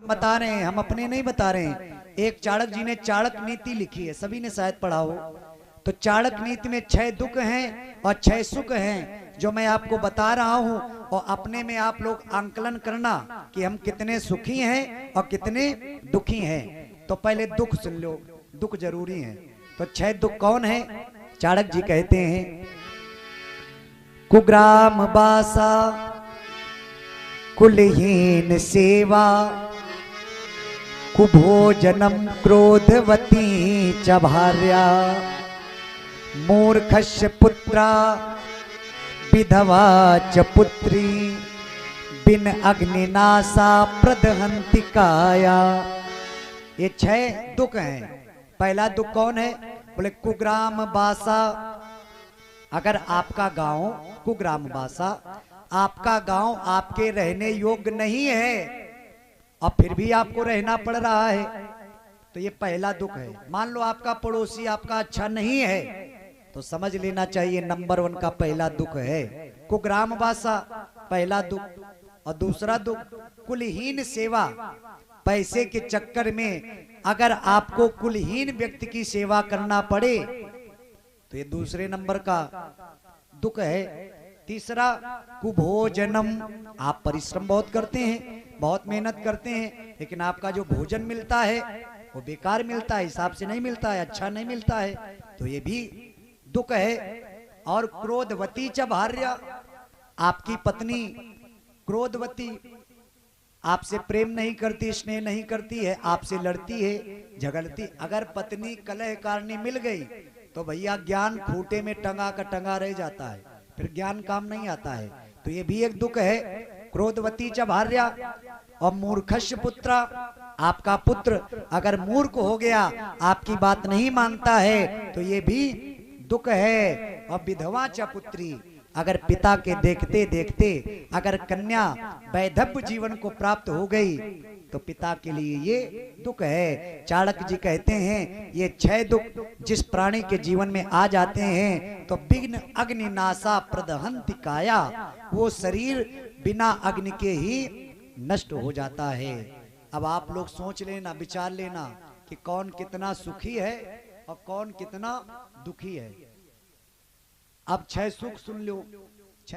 बता रहे हैं, हम अपने नहीं बता रहे हैं। एक चाणक्य जी ने चाणक नीति लिखी है, सभी ने शायद पढ़ा हो। तो चाणक नीति में 6 दुख हैं और 6 सुख हैं जो मैं आपको बता रहा हूं, और अपने में आप लोग आंकलन करना कि हम कितने सुखी हैं और कितने दुखी हैं। तो पहले दुख सुन लो, दुख जरूरी है। तो 6 दुख कौन है? चाणक्य जी कहते हैं, कुग्राम बासा, कुलहीन सेवा, कुभोजनम क्रोधवती च भार्या, मूर्खस्य पुत्रा, विधवा च पुत्री, बिन अग्निनाशा प्रदहंति काया। ये 6 दुख हैं। पहला दुख कौन है? बोले कुग्राम बासा। अगर आपका गांव कुग्राम बासा, आपका गांव आपके रहने योग्य नहीं है और फिर भी आपको रहना पड़ रहा है, तो ये पहला दुख है। मान लो आपका पड़ोसी आपका अच्छा नहीं है, तो समझ लेना चाहिए नंबर 1 का पहला दुख है कुग्राम बासा, पहला दुख। और दूसरा दुख कुलहीन सेवा। पैसे के चक्कर में अगर आपको कुलहीन व्यक्ति की सेवा करना पड़े तो ये दूसरे नंबर का दुख है। तीसरा कुभोजनम, आप परिश्रम बहुत करते हैं, बहुत मेहनत करते हैं, लेकिन आपका जो भोजन मिलता है वो बेकार मिलता है, हिसाब से नहीं मिलता है, अच्छा नहीं मिलता है, तो ये भी दुख है। और क्रोधवती च भार्या, आपकी पत्नी क्रोधवती, आपसे प्रेम नहीं करती, स्नेह नहीं करती है, आपसे लड़ती है, झगड़ती। अगर पत्नी कलह कारणि मिल गई तो भैया ज्ञान खूंटे में टंगा का टंगा रह जाता है, फिर ज्ञान काम नहीं आता है। तो ये भी एक दुख है, क्रोधवती च भार्या। और मूर्खस्य पुत्रा, आपका पुत्र अगर मूर्ख हो गया, आपकी बात नहीं मानता है, तो ये भी दुख है। और विधवा च पुत्री, अगर पिता के देखते देखते अगर कन्या वैधव्य जीवन को प्राप्त हो गई तो पिता के लिए ये दुख है। चाणक्य जी कहते हैं ये 6 दुख जिस प्राणी के जीवन में आ जाते हैं तो विघ्न अग्निनाशा प्रदहंति काया, वो शरीर बिना अग्नि के ही नष्ट हो जाता है। अब आप लोग सोच लेना, विचार लेना कि कौन कितना सुखी है और कौन कितना दुखी है। अब 6 सुख सुन लो।